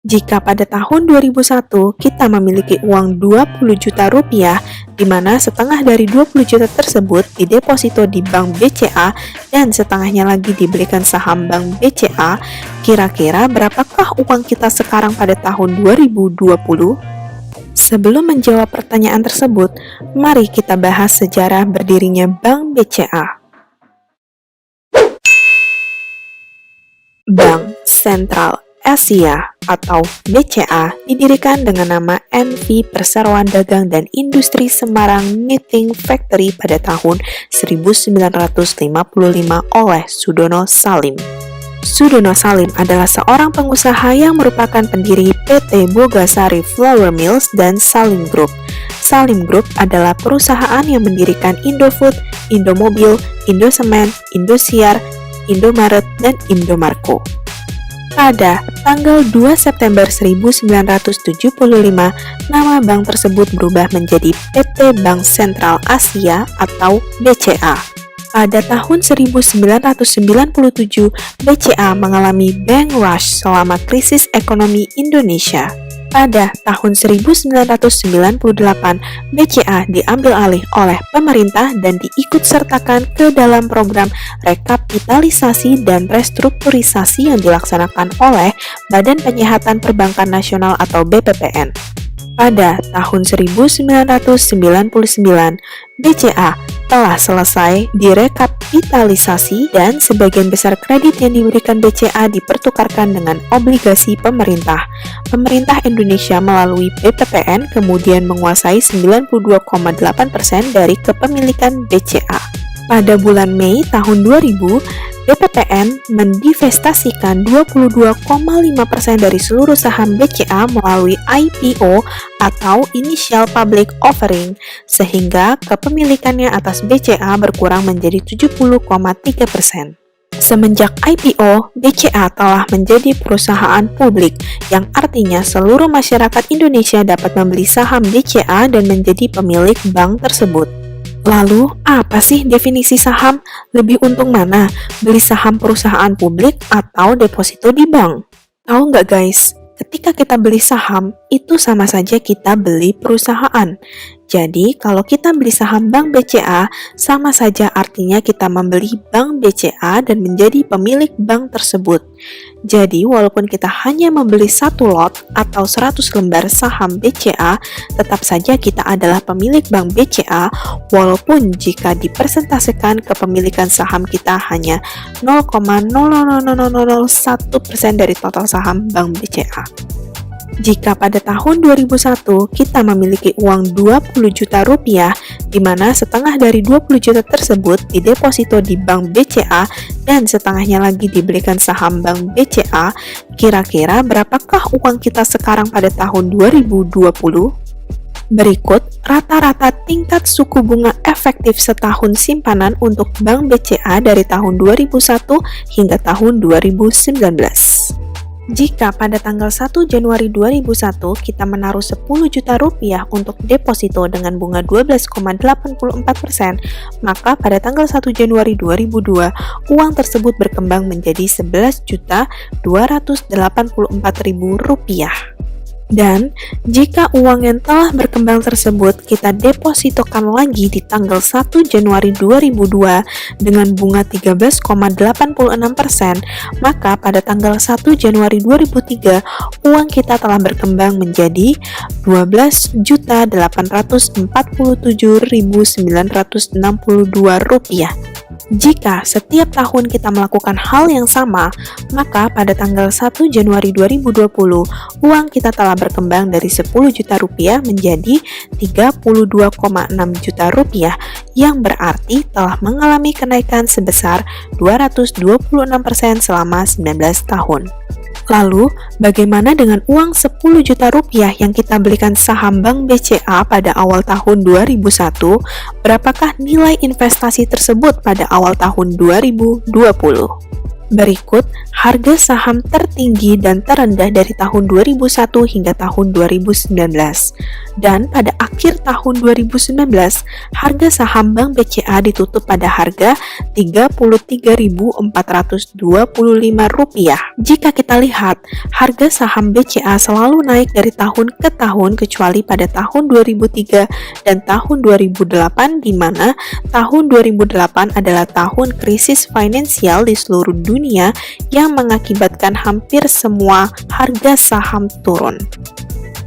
Jika pada tahun 2001 kita memiliki uang 20 juta rupiah, di mana setengah dari 20 juta tersebut dideposito di Bank BCA dan setengahnya lagi dibelikan saham Bank BCA, kira-kira berapakah uang kita sekarang pada tahun 2020? Sebelum menjawab pertanyaan tersebut, mari kita bahas sejarah berdirinya Bank BCA. Bank Sentral Asia atau BCA didirikan dengan nama NV Perseroan Dagang dan Industri Semarang Knitting Factory pada tahun 1955 oleh Sudono Salim. Sudono Salim adalah seorang pengusaha yang merupakan pendiri PT Bogasari Flour Mills dan Salim Group. Salim Group adalah perusahaan yang mendirikan Indofood, Indomobil, Indosemen, Indosiar, Indomaret, dan Indomarko. Pada tanggal 2 September 1975, nama bank tersebut berubah menjadi PT Bank Sentral Asia atau BCA. Pada tahun 1997, BCA mengalami bank rush selama krisis ekonomi Indonesia. Pada tahun 1998, BCA diambil alih oleh pemerintah dan diikutsertakan ke dalam program rekapitalisasi dan restrukturisasi yang dilaksanakan oleh Badan Penyihatan Perbankan Nasional atau BPPN. Pada tahun 1999, BCA telah selesai direkapitalisasi dan sebagian besar kredit yang diberikan BCA dipertukarkan dengan obligasi pemerintah. Pemerintah Indonesia melalui BPPN kemudian menguasai 92,8% dari kepemilikan BCA. Pada bulan Mei tahun 2000, BPPN mendivestasikan 22,5% dari seluruh saham BCA melalui IPO atau Initial Public Offering, sehingga kepemilikannya atas BCA berkurang menjadi 70,3%. Semenjak IPO, BCA telah menjadi perusahaan publik, yang artinya seluruh masyarakat Indonesia dapat membeli saham BCA dan menjadi pemilik bank tersebut. Lalu, apa sih definisi saham? Lebih untung mana? Beli saham perusahaan publik atau deposito di bank? Tahu nggak guys? Ketika kita beli saham, itu sama saja kita beli perusahaan. Jadi, kalau kita beli saham Bank BCA, sama saja artinya kita membeli Bank BCA dan menjadi pemilik bank tersebut. Jadi, walaupun kita hanya membeli satu lot atau 100 lembar saham BCA, tetap saja kita adalah pemilik Bank BCA, walaupun jika dipresentasikan kepemilikan saham kita hanya 0,00001% dari total saham Bank BCA. Jika pada tahun 2001 kita memiliki uang 20 juta rupiah, di mana setengah dari 20 juta tersebut dideposito di Bank BCA dan setengahnya lagi dibelikan saham Bank BCA, kira-kira berapakah uang kita sekarang pada tahun 2020? Berikut rata-rata tingkat suku bunga efektif setahun simpanan untuk Bank BCA dari tahun 2001 hingga tahun 2019. Jika pada tanggal 1 Januari 2001 kita menaruh 10 juta rupiah untuk deposito dengan bunga 12,84%, maka pada tanggal 1 Januari 2002 uang tersebut berkembang menjadi 11.284.000 rupiah. Dan jika uang yang telah berkembang tersebut kita depositokan lagi di tanggal 1 Januari 2002 dengan bunga 13,86%, maka pada tanggal 1 Januari 2003 uang kita telah berkembang menjadi 12.847.962 rupiah. Jika setiap tahun kita melakukan hal yang sama, maka pada tanggal 1 Januari 2020, uang kita telah berkembang dari 10 juta rupiah menjadi 32,6 juta rupiah, yang berarti telah mengalami kenaikan sebesar 226% selama 19 tahun. Lalu, bagaimana dengan uang 10 juta rupiah yang kita belikan saham Bank BCA pada awal tahun 2001? Berapakah nilai investasi tersebut pada awal tahun 2020? Berikut harga saham tertinggi dan terendah dari tahun 2001 hingga tahun 2019. Dan pada akhir tahun 2019, harga saham Bank BCA ditutup pada harga Rp33.425. Jika kita lihat, harga saham BCA selalu naik dari tahun ke tahun kecuali pada tahun 2003 dan tahun 2008, di mana tahun 2008 adalah tahun krisis finansial di seluruh dunia yang mengakibatkan hampir semua harga saham turun.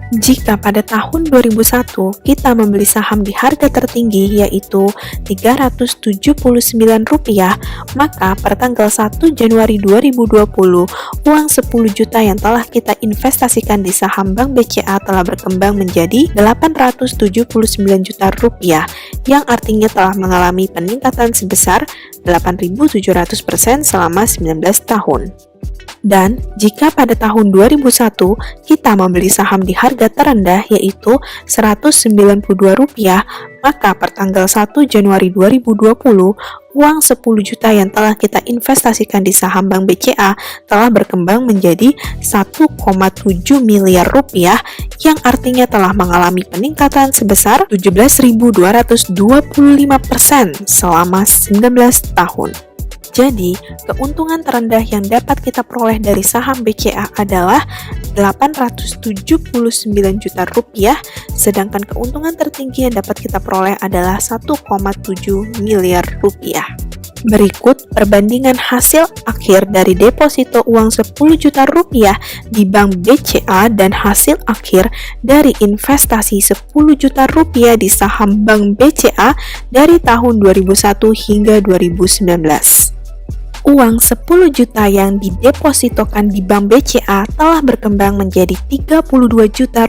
Jika pada tahun 2001 kita membeli saham di harga tertinggi yaitu Rp379, maka per tanggal 1 Januari 2020, uang 10 juta yang telah kita investasikan di saham Bank BCA telah berkembang menjadi Rp879 juta, yang artinya telah mengalami peningkatan sebesar 8.700% selama 19 tahun. Dan jika pada tahun 2001 kita membeli saham di harga terendah yaitu Rp192, maka per tanggal 1 Januari 2020, uang 10 juta yang telah kita investasikan di saham Bank BCA telah berkembang menjadi Rp1,7 miliar, yang artinya telah mengalami peningkatan sebesar 17.225% selama 19 tahun. Jadi, keuntungan terendah yang dapat kita peroleh dari saham BCA adalah Rp879 juta, sedangkan keuntungan tertinggi yang dapat kita peroleh adalah Rp1,7 miliar. Berikut perbandingan hasil akhir dari deposito uang Rp10 juta di Bank BCA dan hasil akhir dari investasi Rp10 juta di saham Bank BCA dari tahun 2001 hingga 2019. Uang 10 juta yang didepositokan di Bank BCA telah berkembang menjadi Rp32 juta,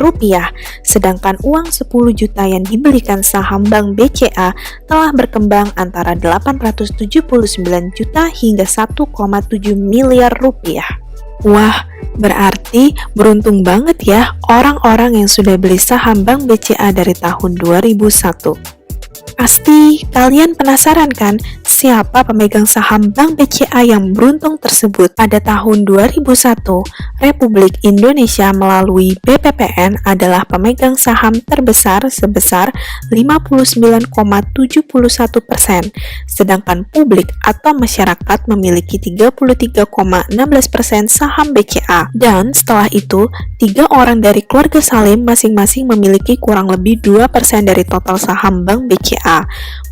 sedangkan uang 10 juta yang dibelikan saham Bank BCA telah berkembang antara Rp879 juta hingga Rp1,7 miliar. Wah, berarti beruntung banget ya orang-orang yang sudah beli saham Bank BCA dari tahun 2001. Pasti kalian penasaran kan siapa pemegang saham Bank BCA yang beruntung tersebut? Pada tahun 2001, Republik Indonesia melalui BPPN adalah pemegang saham terbesar sebesar 59,71%, sedangkan publik atau masyarakat memiliki 33,16% saham BCA. Dan setelah itu, 3 orang dari keluarga Salim masing-masing memiliki kurang lebih 2% dari total saham Bank BCA.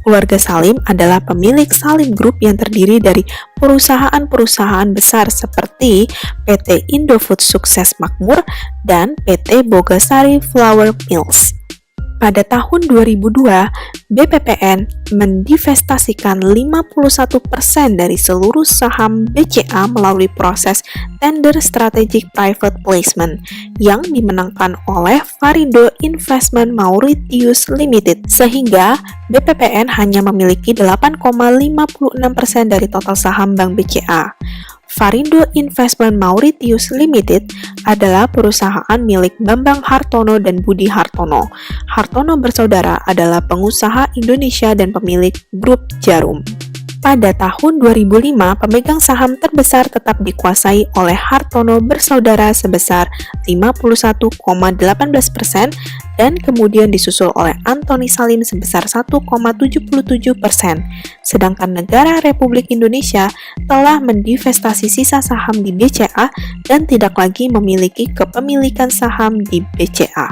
Keluarga Salim adalah pemilik Salim Group yang terdiri dari perusahaan-perusahaan besar seperti PT Indofood Sukses Makmur dan PT Bogasari Flour Mills. Pada tahun 2002, BPPN mendivestasikan 51% dari seluruh saham BCA melalui proses tender strategic private placement yang dimenangkan oleh Varindo Investment Mauritius Limited, sehingga BPPN hanya memiliki 8,56% dari total saham Bank BCA. Varindo Investment Mauritius Limited adalah perusahaan milik Bambang Hartono dan Budi Hartono. Hartono bersaudara adalah pengusaha Indonesia dan pemilik grup Jarum. Pada tahun 2005, pemegang saham terbesar tetap dikuasai oleh Hartono bersaudara sebesar 51,18% dan kemudian disusul oleh Antoni Salim sebesar 1,77%. Sedangkan negara Republik Indonesia telah mendivestasi sisa saham di BCA dan tidak lagi memiliki kepemilikan saham di BCA.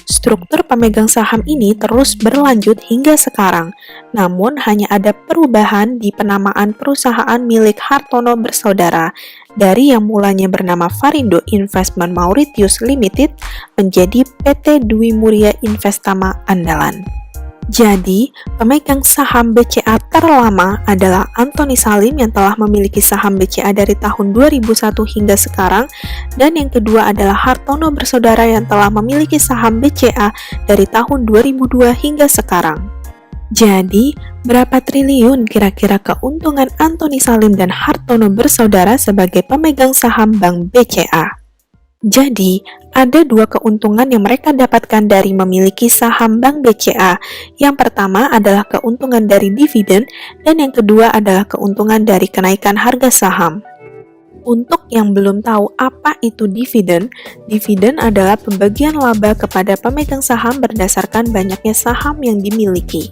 Struktur pemegang saham ini terus berlanjut hingga sekarang, namun hanya ada perubahan di penamaan perusahaan milik Hartono bersaudara dari yang mulanya bernama Varindo Investment Mauritius Limited menjadi PT Dwi Muria Investama Andalan. Jadi, pemegang saham BCA terlama adalah Antoni Salim yang telah memiliki saham BCA dari tahun 2001 hingga sekarang, dan yang kedua adalah Hartono bersaudara yang telah memiliki saham BCA dari tahun 2002 hingga sekarang. Jadi, berapa triliun kira-kira keuntungan Antoni Salim dan Hartono bersaudara sebagai pemegang saham Bank BCA? Jadi, ada dua keuntungan yang mereka dapatkan dari memiliki saham Bank BCA. Yang pertama adalah keuntungan dari dividen, dan yang kedua adalah keuntungan dari kenaikan harga saham. Untuk yang belum tahu apa itu dividen, dividen adalah pembagian laba kepada pemegang saham berdasarkan banyaknya saham yang dimiliki.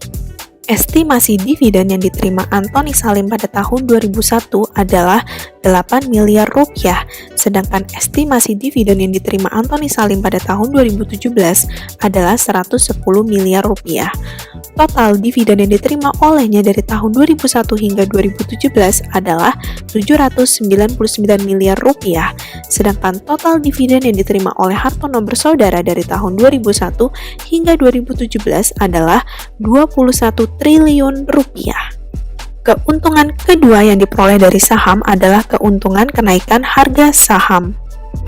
Estimasi dividen yang diterima Anthony Salim pada tahun 2001 adalah 8 miliar rupiah, sedangkan estimasi dividen yang diterima Anthony Salim pada tahun 2017 adalah 110 miliar rupiah. Total dividen yang diterima olehnya dari tahun 2001 hingga 2017 adalah 799 miliar rupiah, sedangkan total dividen yang diterima oleh Hartono bersaudara dari tahun 2001 hingga 2017 adalah 21 triliun rupiah. Keuntungan kedua yang diperoleh dari saham adalah keuntungan kenaikan harga saham.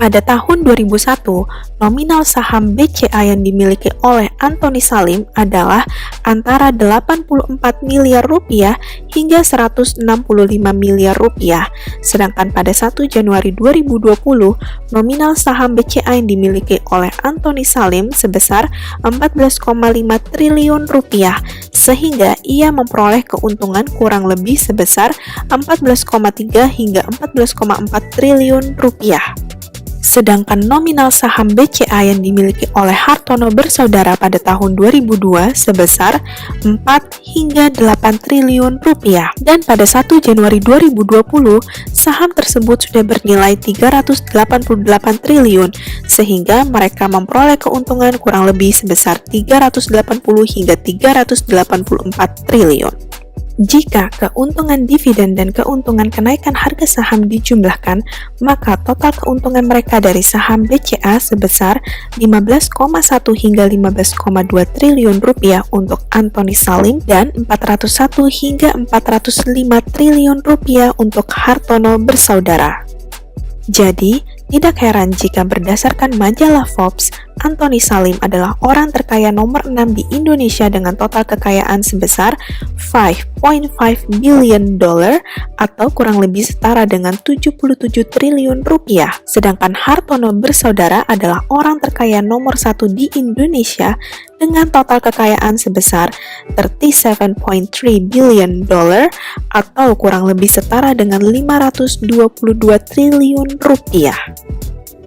Pada tahun 2001, nominal saham BCA yang dimiliki oleh Anthony Salim adalah antara 84 miliar rupiah hingga 165 miliar rupiah. Sedangkan pada 1 Januari 2020, nominal saham BCA yang dimiliki oleh Anthony Salim sebesar 14,5 triliun rupiah, sehingga ia memperoleh keuntungan kurang lebih sebesar 14,3 hingga 14,4 triliun rupiah. Sedangkan nominal saham BCA yang dimiliki oleh Hartono bersaudara pada tahun 2002 sebesar 4 hingga 8 triliun rupiah. Dan pada 1 Januari 2020, saham tersebut sudah bernilai 388 triliun, sehingga mereka memperoleh keuntungan kurang lebih sebesar 380 hingga 384 triliun. Jika keuntungan dividen dan keuntungan kenaikan harga saham dijumlahkan, maka total keuntungan mereka dari saham BCA sebesar 15,1 hingga 15,2 triliun rupiah untuk Anthony Salim dan 401 hingga 405 triliun rupiah untuk Hartono bersaudara. Jadi, tidak heran jika berdasarkan majalah Forbes, Anthony Salim adalah orang terkaya nomor 6 di Indonesia dengan total kekayaan sebesar $5.5 billion atau kurang lebih setara dengan 77 triliun rupiah. Sedangkan Hartono bersaudara adalah orang terkaya nomor 1 di Indonesia dengan total kekayaan sebesar $37.3 billion atau kurang lebih setara dengan 522 triliun rupiah.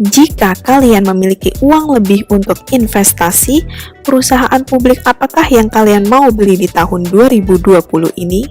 Jika kalian memiliki uang lebih untuk investasi, perusahaan publik apakah yang kalian mau beli di tahun 2020 ini?